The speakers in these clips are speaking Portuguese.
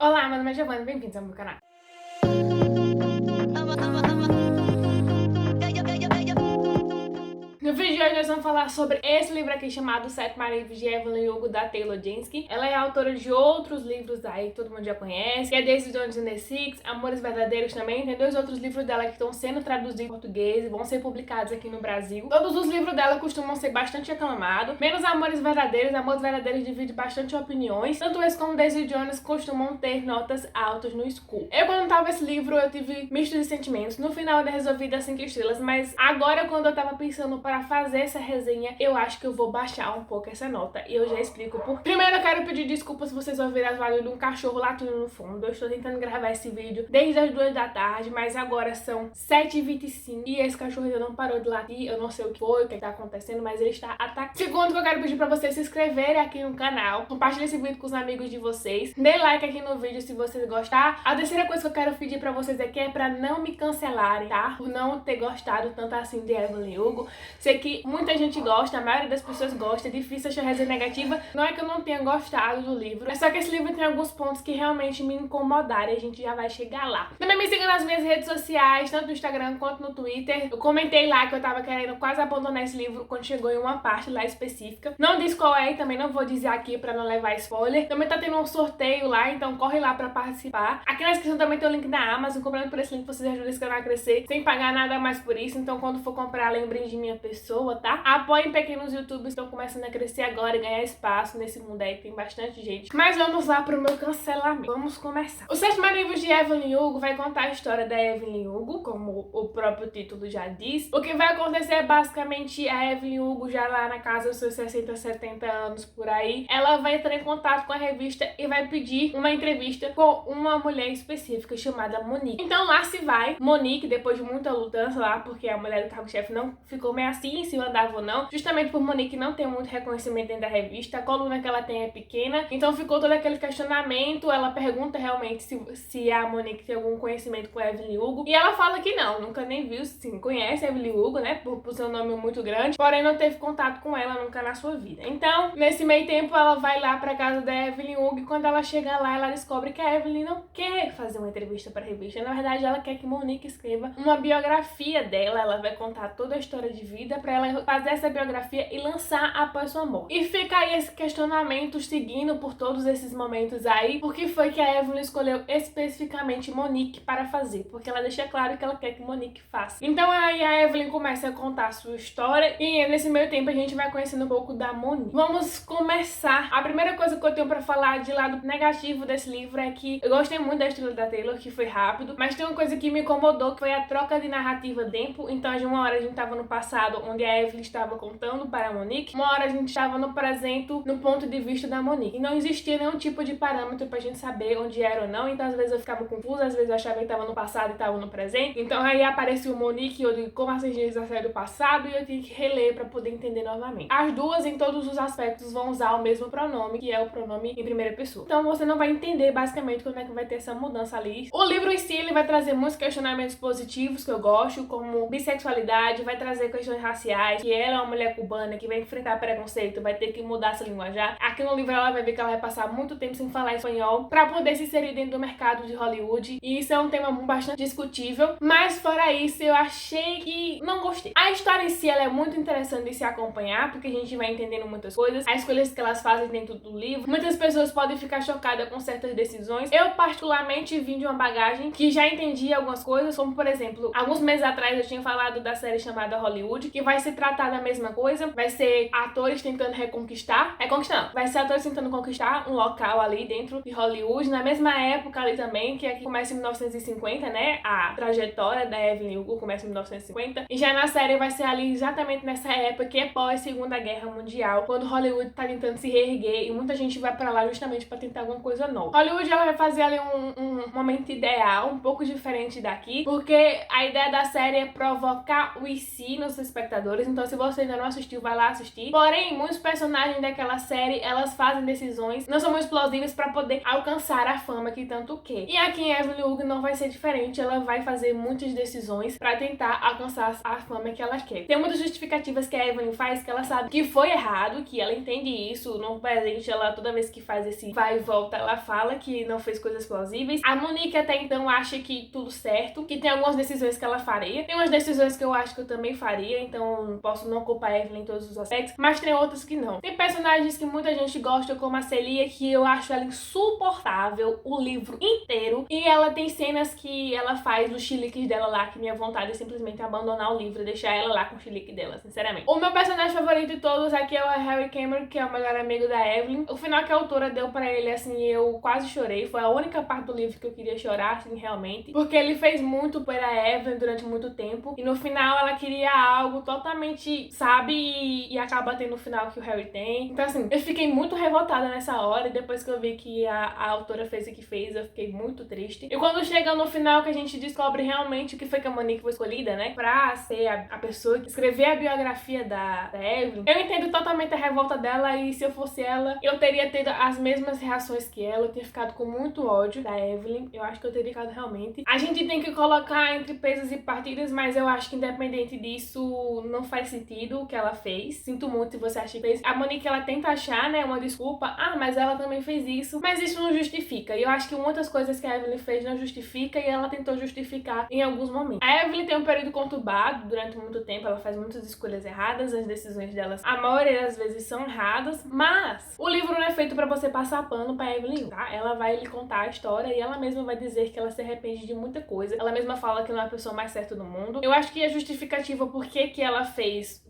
Olá, meu nome é Giovana, bem-vindos ao meu canal. No vídeo de hoje nós vamos falar sobre esse livro aqui chamado Sete Maridos de Evelyn Hugo, da Taylor Jenkins. Ela é autora de outros livros aí que todo mundo já conhece, que é Daisy Jones and the Six, Amores Verdadeiros também. Tem dois outros livros dela que estão sendo traduzidos em português e vão ser publicados aqui no Brasil. Todos os livros dela costumam ser bastante aclamados, menos Amores Verdadeiros. Amores Verdadeiros divide bastante opiniões. Tanto esse como Daisy Jones costumam ter notas altas no School. Eu, quando tava esse livro, eu tive misto de sentimentos. No final eu resolvi dar 5 estrelas, mas agora, quando eu tava pensando para fazer essa resenha, eu acho que eu vou baixar um pouco essa nota e eu já explico por quê. Primeiro eu quero pedir desculpas se vocês ouvirem as vozes de um cachorro latindo no fundo. Eu estou tentando gravar esse vídeo desde as 2 da tarde, mas agora são 7h25 e esse cachorro ainda não parou de latir. Eu não sei o que foi, o que tá acontecendo, mas ele está atacando. Segundo, que eu quero pedir pra vocês se inscreverem aqui no canal, compartilhem esse vídeo com os amigos de vocês, dê like aqui no vídeo se vocês gostar. A terceira coisa que eu quero pedir pra vocês aqui é pra não me cancelarem, tá? Por não ter gostado tanto assim de Evelyn Hugo. Sei que muita gente gosta, a maioria das pessoas gosta, é difícil achar resenha negativa. Não é que eu não tenha gostado do livro, é só que esse livro tem alguns pontos que realmente me incomodaram e a gente já vai chegar lá. Também me siga nas minhas redes sociais, tanto no Instagram quanto no Twitter. Eu comentei lá que eu tava querendo quase abandonar esse livro quando chegou em uma parte lá específica. Não diz qual é e também não vou dizer aqui pra não levar spoiler. Também tá tendo um sorteio lá, então corre lá pra participar. Aqui na descrição também tem o link da Amazon. Comprando por esse link vocês ajudam esse canal a crescer sem pagar nada mais por isso. Então quando for comprar, lembrem de minha pessoa, tá? Apoiem pequenos youtubers que estão começando a crescer agora e ganhar espaço nesse mundo aí que tem bastante gente. Mas vamos lá pro meu cancelamento. Vamos começar. O Sete Maridos de Evelyn Hugo vai contar a história da Evelyn Hugo, como o próprio título já diz. O que vai acontecer é basicamente a Evelyn Hugo, já lá na casa dos seus 60, 70 anos por aí, ela vai entrar em contato com a revista e vai pedir uma entrevista com uma mulher específica chamada Monique. Então lá se vai Monique, depois de muita lutança lá, porque a mulher do cargo-chefe não ficou meio assim se andava ou não, justamente por Monique não ter muito reconhecimento dentro da revista, a coluna que ela tem é pequena, então ficou todo aquele questionamento. Ela pergunta realmente se a Monique tem algum conhecimento com a Evelyn Hugo, e ela fala que não, nunca nem viu, sim, conhece a Evelyn Hugo, né, por seu nome muito grande, porém não teve contato com ela nunca na sua vida. Então, nesse meio tempo, ela vai lá pra casa da Evelyn Hugo e quando ela chega lá, ela descobre que a Evelyn não quer fazer uma entrevista pra revista. Na verdade, ela quer que Monique escreva uma biografia dela. Ela vai contar toda a história de vida pra ela fazer essa biografia e lançar após sua morte. E fica aí esse questionamento seguindo por todos esses momentos aí, por que foi que a Evelyn escolheu especificamente Monique para fazer, porque ela deixa claro que ela quer que Monique faça. Então aí a Evelyn começa a contar a sua história e nesse meio tempo a gente vai conhecendo um pouco da Monique. Vamos começar. A primeira coisa que eu tenho pra falar de lado negativo desse livro é que eu gostei muito da história da Taylor, que foi rápido, mas tem uma coisa que me incomodou, que foi a troca de narrativa de tempo. Então de uma hora a gente tava no passado, onde a Evelyn estava contando para a Monique, uma hora a gente estava no presente, no ponto de vista da Monique. E não existia nenhum tipo de parâmetro pra gente saber onde era ou não, então às vezes eu ficava confusa, às vezes eu achava que estava no passado e estava no presente. Então aí apareceu Monique e eu digo, como assim gente, essa é do passado? E eu tinha que reler pra poder entender novamente. As duas, em todos os aspectos, vão usar o mesmo pronome, que é o pronome em primeira pessoa. Então você não vai entender basicamente como é que vai ter essa mudança ali. O livro em si, ele vai trazer muitos questionamentos positivos que eu gosto, como bissexualidade, vai trazer questões raciais, que ela é uma mulher cubana que vai enfrentar preconceito, vai ter que mudar essa linguajar. Aqui no livro ela vai ver que ela vai passar muito tempo sem falar espanhol pra poder se inserir dentro do mercado de Hollywood, e isso é um tema bastante discutível, mas fora isso eu achei que não gostei. A história em si ela é muito interessante de se acompanhar, porque a gente vai entendendo muitas coisas, as escolhas que elas fazem dentro do livro. Muitas pessoas podem ficar chocadas com certas decisões. Eu particularmente vim de uma bagagem que já entendi algumas coisas, como por exemplo, alguns meses atrás eu tinha falado da série chamada Hollywood, que vai se tratar da mesma coisa, vai ser atores tentando reconquistar, vai ser atores tentando conquistar um local ali dentro de Hollywood, na mesma época ali também, que aqui começa em 1950, né, a trajetória da Evelyn Hugo começa em 1950, e já na série vai ser ali exatamente nessa época que é pós Segunda Guerra Mundial, quando Hollywood tá tentando se reerguer e muita gente vai pra lá justamente pra tentar alguma coisa nova. Hollywood ela vai fazer ali um momento ideal, um pouco diferente daqui, porque a ideia da série é provocar o e se nos espectadores espectadores, então se você ainda não assistiu, vai lá assistir. Porém, muitos personagens daquela série, elas fazem decisões, não são muito plausíveis pra poder alcançar a fama que tanto quer. E aqui em Evelyn Hugo não vai ser diferente, ela vai fazer muitas decisões pra tentar alcançar a fama que ela quer. Tem muitas justificativas que a Evelyn faz, que ela sabe que foi errado, que ela entende isso. No presente, ela toda vez que faz esse vai e volta, ela fala que não fez coisas plausíveis. A Monique até então acha que tudo certo, que tem algumas decisões que ela faria. Tem umas decisões que eu acho que eu também faria, então posso não culpar a Evelyn em todos os aspectos, mas tem outras que não. Tem personagens que muita gente gosta, como a Celia, que eu acho ela insuportável o livro inteiro, e ela tem cenas que ela faz os chiliques dela lá, que minha vontade é simplesmente abandonar o livro e deixar ela lá com o chilique dela, sinceramente. O meu personagem favorito de todos aqui é o Harry Cameron, que é o melhor amigo da Evelyn. O final que a autora deu pra ele, assim, eu quase chorei. Foi a única parte do livro que eu queria chorar, assim, realmente. Porque ele fez muito pela Evelyn durante muito tempo. E no final ela queria algo totalmente, sabe? E acaba tendo o final que o Harry tem. Então, assim, eu fiquei muito revoltada nessa hora. E depois que eu vi que a autora fez o que fez, eu fiquei muito triste. E quando chega no final que a gente descobre realmente o que foi que a Monique foi escolhida, né? Pra ser a pessoa que escrever a biografia da Evelyn, eu entendo totalmente a revolta dela. E se eu fosse ela, eu teria tido as mesmas reações que ela. Eu tinha ficado com muito ódio da Evelyn. Eu acho que eu teria ficado realmente. A gente tem que colocar entre pesos e partidas, mas eu acho que independente disso, não faz sentido o que ela fez. Sinto muito se você acha que fez. A Monique, ela tenta achar, né, uma desculpa. Ah, mas ela também fez isso. Mas isso não justifica. E eu acho que muitas coisas que a Evelyn fez não justifica, e ela tentou justificar em alguns momentos. A Evelyn tem um período conturbado durante muito tempo. Ela faz muitas escolhas erradas. As decisões delas, a maioria das vezes, são erradas. Mas o livro não é feito pra você passar pano pra Evelyn, tá? Ela vai lhe contar a história e ela mesma vai dizer que ela se arrepende de muita coisa. Ela mesma fala que não é a pessoa mais certa do mundo. Eu acho que a justificativa por que ela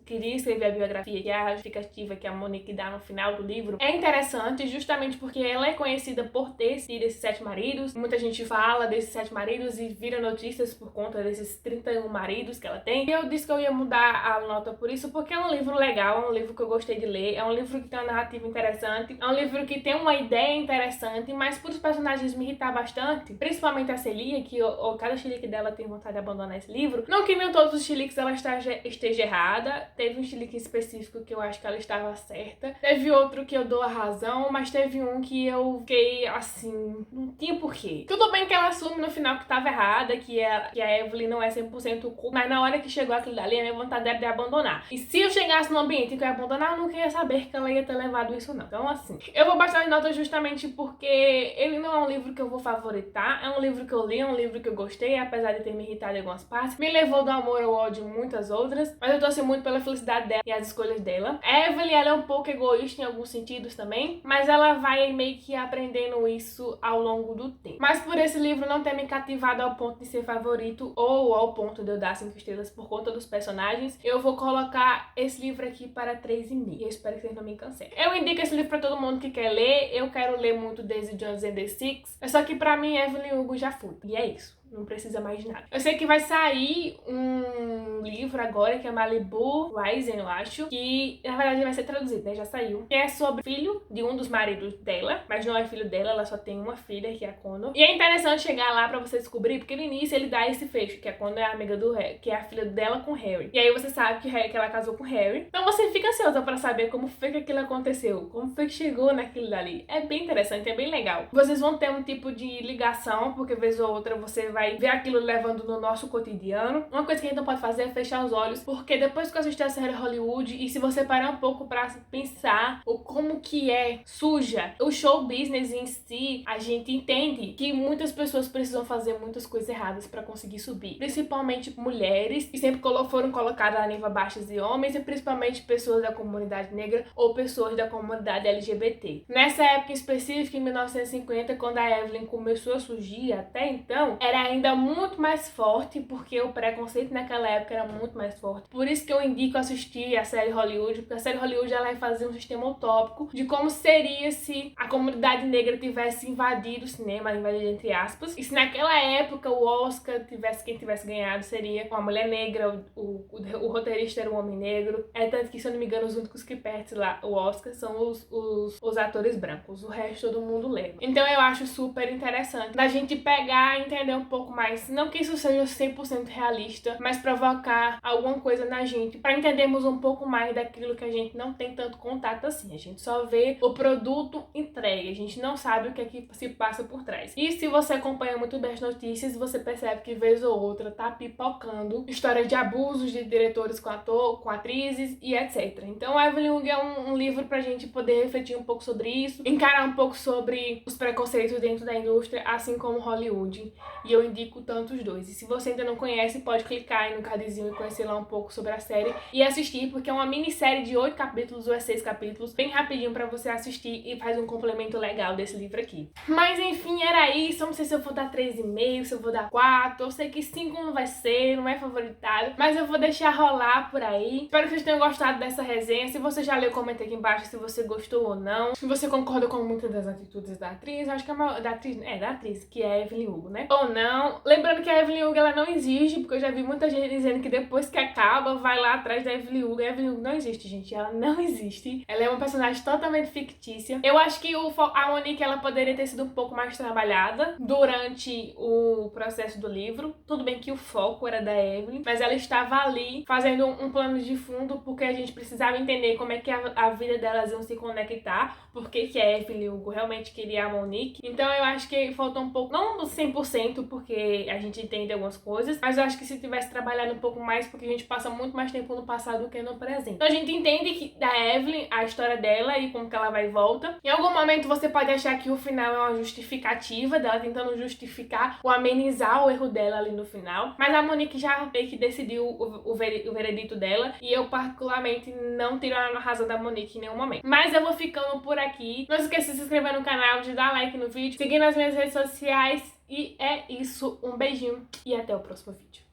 queria escrever a biografia, que é a justificativa que a Monique dá no final do livro, é interessante justamente porque ela é conhecida por ter sido esses 7 maridos. Muita gente fala desses 7 maridos e vira notícias por conta desses 31 maridos que ela tem. E eu disse que eu ia mudar a nota por isso, porque é um livro legal, é um livro que eu gostei de ler, é um livro que tem uma narrativa interessante, é um livro que tem uma ideia interessante, mas por os personagens me irritar bastante, principalmente a Celia, que cada chilique dela tem vontade de abandonar esse livro. Não que em todos os chiliques ela esteja errada. Teve um chilique específico que eu acho que ela estava certa. Teve outro que eu dou a razão, mas teve um que eu fiquei assim, não tinha porquê. Tudo bem que ela assume no final que estava errada, que a Evelyn não é 100% culpa, mas na hora que chegou aquilo dali, a minha vontade era de abandonar. E se eu chegasse num ambiente que eu ia abandonar, eu não queria saber que ela ia ter levado isso não. Então assim, eu vou baixar as notas justamente porque ele não é um livro que eu vou favoritar, é um livro que eu li, é um livro que eu gostei, apesar de ter me irritado em algumas partes, me levou do amor ao ódio em muitas outras, mas eu torci muito pela felicidade dela e as escolhas dela. A Evelyn, ela é um pouco egoísta em alguns sentidos também, mas ela vai meio que aprendendo isso ao longo do tempo. Mas por esse livro não ter me cativado ao ponto de ser favorito, ou ao ponto de eu dar 5 estrelas por conta dos personagens, eu vou colocar esse livro aqui para 3,5. Eu espero que vocês não me cancelem. Eu indico esse livro pra todo mundo que quer ler. Eu quero ler muito Daisy Jones and the Six, só que pra mim Evelyn Hugo já foi. E é isso. Não precisa mais de nada. Eu sei que vai sair um livro agora que é Malibu Rising, eu acho, que na verdade vai ser traduzido, né? Já saiu. Que é sobre o filho de um dos maridos dela, mas não é filho dela, ela só tem uma filha, que é a Connor. E é interessante chegar lá pra você descobrir, porque no início ele dá esse fecho, que a Connor é a amiga do Harry, que é a filha dela com o Harry. E aí você sabe que ela casou com o Harry. Então você fica ansiosa pra saber como foi que aquilo aconteceu, como foi que chegou naquilo dali. É bem interessante, é bem legal. Vocês vão ter um tipo de ligação, porque vez ou outra você vai ver aquilo levando no nosso cotidiano. Uma coisa que a gente não pode fazer é fechar os olhos, porque depois que eu assisti a série Hollywood, e se você parar um pouco pra pensar o como que é suja o show business em si, a gente entende que muitas pessoas precisam fazer muitas coisas erradas pra conseguir subir. Principalmente mulheres, que sempre foram colocadas a nível abaixo de homens, e principalmente pessoas da comunidade negra ou pessoas da comunidade LGBT. Nessa época em específico, em 1950, quando a Evelyn começou a surgir, até então, era ainda muito mais forte, porque o preconceito naquela época era muito mais forte. Por isso que eu indico assistir a série Hollywood, porque a série Hollywood ela vai fazer um sistema utópico de como seria se a comunidade negra tivesse invadido o cinema, invadido entre aspas, e se naquela época o Oscar quem tivesse ganhado seria uma mulher negra, o roteirista era um homem negro. É tanto que, se eu não me engano, os únicos que perdem lá o Oscar são os atores brancos, o resto todo mundo leva. Então eu acho super interessante da gente pegar e entender um pouco pouco mais, não que isso seja 100% realista, mas provocar alguma coisa na gente, para entendermos um pouco mais daquilo que a gente não tem tanto contato assim. A gente só vê o produto entregue, a gente não sabe o que é que se passa por trás. E se você acompanha muito bem as notícias, você percebe que vez ou outra tá pipocando histórias de abusos de diretores com ator, com atrizes e etc. Então Evelyn Hugo é um livro pra gente poder refletir um pouco sobre isso, encarar um pouco sobre os preconceitos dentro da indústria, assim como Hollywood. E eu indico tanto os dois. E se você ainda não conhece, pode clicar aí no cardzinho e conhecer lá um pouco sobre a série e assistir, porque é uma minissérie de 8 capítulos ou 6 capítulos, bem rapidinho pra você assistir e faz um complemento legal desse livro aqui. Mas enfim, era isso. Não sei se eu vou dar 3,5, se eu vou dar 4. Eu sei que 5 não vai ser, não é favoritado, mas eu vou deixar rolar por aí. Espero que vocês tenham gostado dessa resenha. Se você já leu, comenta aqui embaixo se você gostou ou não. Se você concorda com muitas das atitudes da atriz, acho que da atriz, que é a Evelyn Hugo, né? Ou não. Lembrando que a Evelyn Hugo, ela não existe, porque eu já vi muita gente dizendo que depois que acaba, vai lá atrás da Evelyn Hugo. A Evelyn Hugo não existe, gente. Ela não existe. Ela é uma personagem totalmente fictícia. Eu acho que a Monique, ela poderia ter sido um pouco mais trabalhada durante o processo do livro. Tudo bem que o foco era da Evelyn, mas ela estava ali fazendo um plano de fundo, porque a gente precisava entender como é que a vida delas iam se conectar, porque que a Evelyn Hugo realmente queria a Monique. Então eu acho que faltou um pouco, não 100%, porque a gente entende algumas coisas, mas eu acho que se tivesse trabalhado um pouco mais, porque a gente passa muito mais tempo no passado do que no presente. Então a gente entende que da Evelyn, a história dela e como que ela vai e volta. Em algum momento você pode achar que o final é uma justificativa dela tentando justificar ou amenizar o erro dela ali no final, mas a Monique já meio que decidiu o veredito dela, e eu particularmente não tiro a razão da Monique em nenhum momento. Mas eu vou ficando por aqui. Não esqueça de se inscrever no canal, de dar like no vídeo, seguir nas minhas redes sociais, e é isso. Um beijinho e até o próximo vídeo.